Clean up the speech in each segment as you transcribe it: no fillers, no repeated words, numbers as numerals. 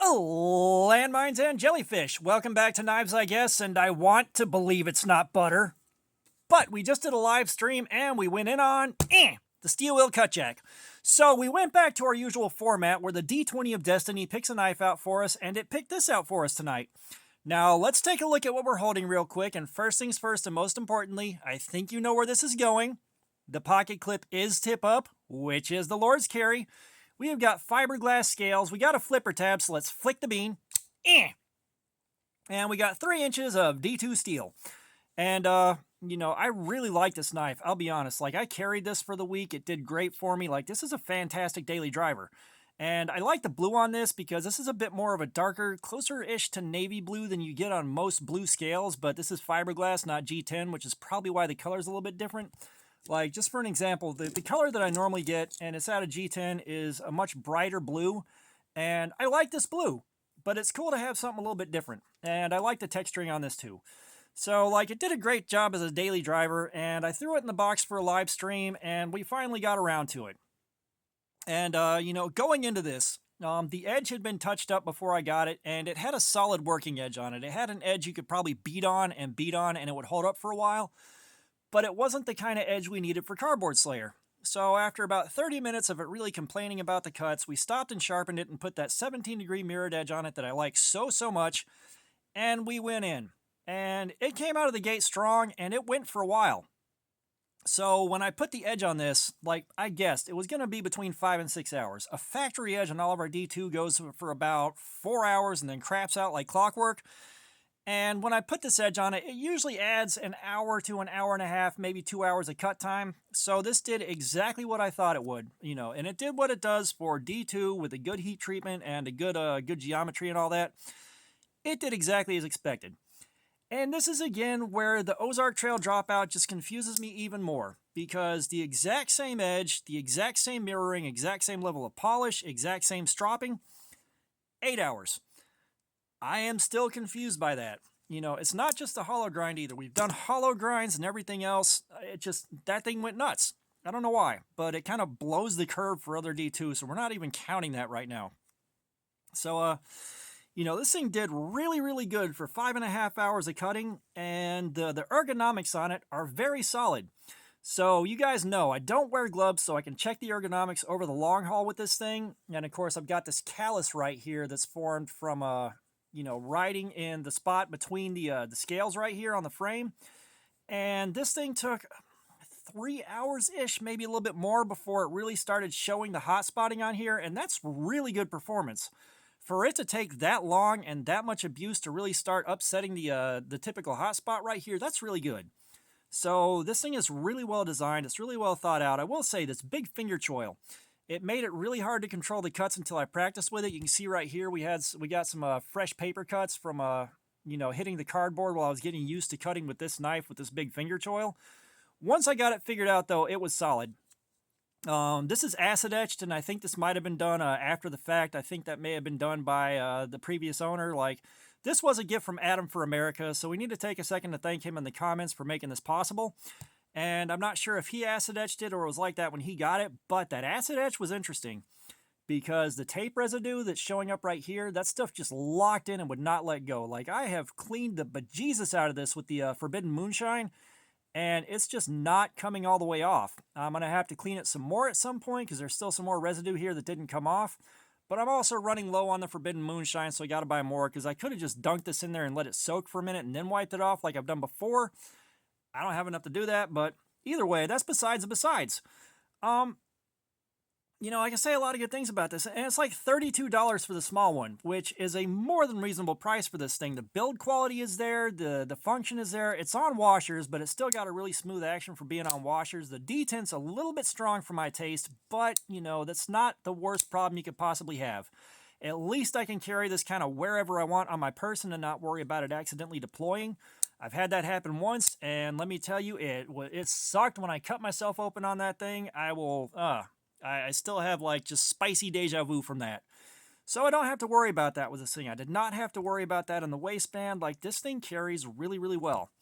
Oh, landmines and jellyfish. Welcome back to Knives, I guess, and I want to believe it's not butter. But we just did a live stream and we went in on the Steel Will Cutjack. So we went back to our usual format where the D20 of Destiny picks a knife out for us, and it picked this out for us tonight. Now, let's take a look at what we're holding real quick, and first things first, and most importantly, I think you know where this is going. The pocket clip is tip up, which is the Lord's carry. We have got fiberglass scales. We got a flipper tab, so let's flick the bean. And we got 3 inches of D2 steel. And, I really like this knife. I'll be honest. Like, I carried this for the week. It did great for me. Like, this is a fantastic daily driver. And I like the blue on this because this is a bit more of a darker, closer-ish to navy blue than you get on most blue scales. But this is fiberglass, not G10, which is probably why the color is a little bit different. Like, just for an example, the color that I normally get, and it's out of G10, is a much brighter blue. And I like this blue, but it's cool to have something a little bit different. And I like the texturing on this too. So, like, it did a great job as a daily driver, and I threw it in the box for a live stream, and we finally got around to it. And, going into this, the edge had been touched up before I got it, and it had a solid working edge on it. It had an edge you could probably beat on, and it would hold up for a while. But it wasn't the kind of edge we needed for Cardboard Slayer. So after about 30 minutes of it really complaining about the cuts, we stopped and sharpened it and put that 17-degree mirrored edge on it that I like so much, and we went in. And it came out of the gate strong, and it went for a while. So when I put the edge on this, like I guessed, it was going to be between 5 and 6 hours. A factory edge on all of our D2 goes for about 4 hours and then craps out like clockwork. And when I put this edge on it, it usually adds an hour to an hour and a half, maybe 2 hours of cut time. So this did exactly what I thought it would, and it did what it does for D2 with a good heat treatment and a good geometry and all that. It did exactly as expected. And this is again where the Ozark Trail dropout just confuses me even more, because the exact same edge, the exact same mirroring, exact same level of polish, exact same stropping, 8 hours. I am still confused by that. It's not just the hollow grind either. We've done hollow grinds and everything else. That thing went nuts. I don't know why, but it kind of blows the curve for other D2, so we're not even counting that right now. So, this thing did really good for 5.5 hours of cutting, and the ergonomics on it are very solid. So you guys know I don't wear gloves, so I can check the ergonomics over the long haul with this thing. And of course, I've got this callus right here that's formed from riding in the spot between the scales right here on the frame. And this thing took 3 hours-ish, maybe a little bit more, before it really started showing the hot spotting on here. And that's really good performance. For it to take that long and that much abuse to really start upsetting the typical hot spot right here, that's really good. So this thing is really well designed. It's really well thought out. I will say this big finger choil, it made it really hard to control the cuts until I practiced with it. You can see right here we got some fresh paper cuts from hitting the cardboard while I was getting used to cutting with this knife with this big finger choil. Once I got it figured out though, it was solid. This is acid etched, and I think this might have been done after the fact. I think that may have been done by the previous owner. Like, this was a gift from Adam for America, so we need to take a second to thank him in the comments for making this possible. And I'm not sure if he acid etched it or it was like that when he got it, but that acid etch was interesting because the tape residue that's showing up right here, that stuff just locked in and would not let go. Like, I have cleaned the bejesus out of this with the Forbidden Moonshine, and it's just not coming all the way off. I'm going to have to clean it some more at some point because there's still some more residue here that didn't come off. But I'm also running low on the Forbidden Moonshine, so I got to buy more because I could have just dunked this in there and let it soak for a minute and then wiped it off like I've done before. I don't have enough to do that, but either way, that's besides the besides. I can say a lot of good things about this, and it's like $32 for the small one, which is a more than reasonable price for this thing. The build quality is there, the function is there. It's on washers, but it's still got a really smooth action for being on washers. The detent's a little bit strong for my taste, but, that's not the worst problem you could possibly have. At least I can carry this kind of wherever I want on my person and not worry about it accidentally deploying. I've had that happen once, and let me tell you, it sucked when I cut myself open on that thing. I still have like just spicy deja vu from that. So I don't have to worry about that with this thing. I did not have to worry about that in the waistband. Like, this thing carries really well.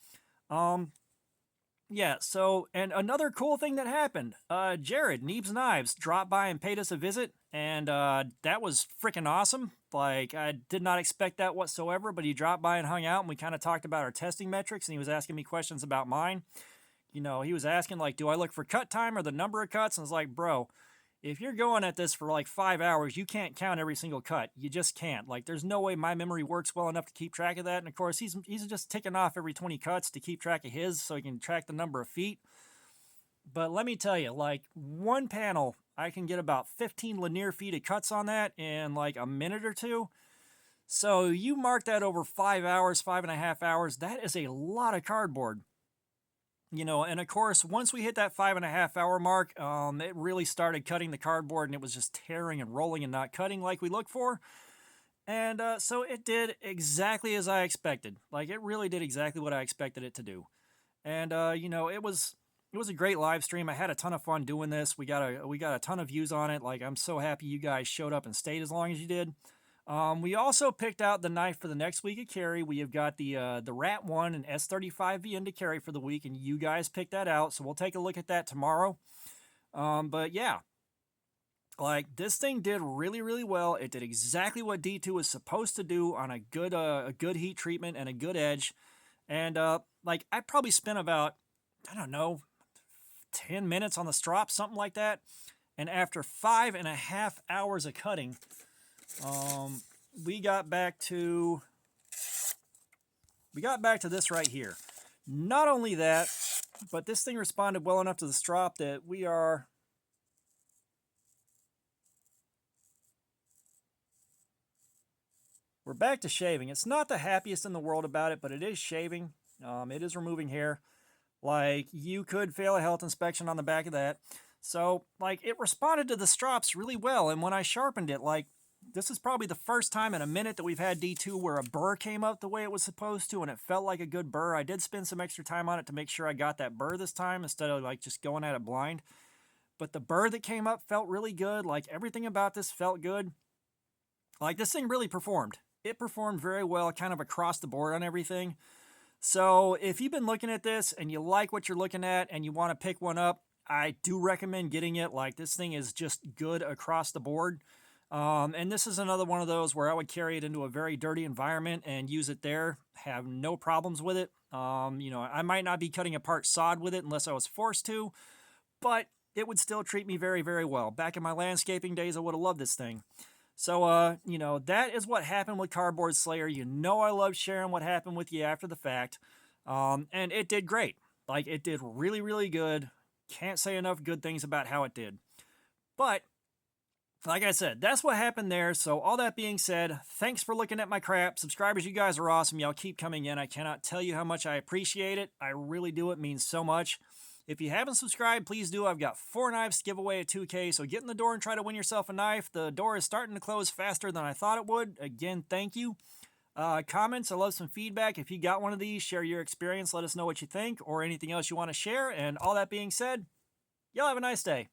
Yeah, so, and another cool thing that happened, Jared, Neebs Knives, dropped by and paid us a visit, and that was freaking awesome. Like, I did not expect that whatsoever, but he dropped by and hung out, and we kind of talked about our testing metrics, and he was asking me questions about mine. You know, he was asking, like, do I look for cut time or the number of cuts? And I was like, bro, if you're going at this for like 5 hours, you can't count every single cut. You just can't. Like, there's no way my memory works well enough to keep track of that. And of course, he's just ticking off every 20 cuts to keep track of his, so he can track the number of feet. But let me tell you, like, one panel, I can get about 15 linear feet of cuts on that in like a minute or two. So you mark that over 5 hours, 5.5 hours. That is a lot of cardboard. You know, and of course, once we hit that 5.5 hour mark, it really started cutting the cardboard, and it was just tearing and rolling and not cutting like we look for. And so it did exactly as I expected. Like, it really did exactly what I expected it to do. And you know, it was a great live stream. I had a ton of fun doing this. We got a ton of views on it. Like, I'm so happy you guys showed up and stayed as long as you did. We also picked out the knife for the next week of carry. We have got the Rat 1 and S35VN to carry for the week, and you guys picked that out, so we'll take a look at that tomorrow. But yeah, like, this thing did really, really well. It did exactly what D2 was supposed to do on a good heat treatment and a good edge. And like, I probably spent about, I don't know, 10 minutes on the strop, something like that. And after 5.5 hours of cutting, um, we got back to this right here. Not only that, but this thing responded well enough to the strop that we're back to shaving. It's not the happiest in the world about it, but it is shaving. It is removing hair. Like, you could fail a health inspection on the back of that. So, like, it responded to the strops really well. And when I sharpened it, like, this is probably the first time in a minute that we've had D2 where a burr came up the way it was supposed to, and it felt like a good burr. I did spend some extra time on it to make sure I got that burr this time instead of, like, just going at it blind. But the burr that came up felt really good. Like, everything about this felt good. Like, this thing really performed. It performed very well, kind of across the board on everything. So if you've been looking at this and you like what you're looking at and you want to pick one up, I do recommend getting it. Like, this thing is just good across the board. And this is another one of those where I would carry it into a very dirty environment and use it there, have no problems with it. You know, I might not be cutting apart sod with it unless I was forced to, but it would still treat me very, very well. Back in my landscaping days, I would have loved this thing. So, you know, that is what happened with Cardboard Slayer. You know, I love sharing what happened with you after the fact. And it did great. Like, it did really, really good. Can't say enough good things about how it did. But, like I said, that's what happened there. So, all that being said, thanks for looking at my crap. Subscribers, you guys are awesome. Y'all keep coming in. I cannot tell you how much I appreciate it. I really do. It means so much. If you haven't subscribed, please do. I've got 4 knives to give away at 2K, so get in the door and try to win yourself a knife. The door is starting to close faster than I thought it would. Again, thank you. Comments, I love some feedback. If you got one of these, share your experience. Let us know what you think or anything else you want to share. And all that being said, y'all have a nice day.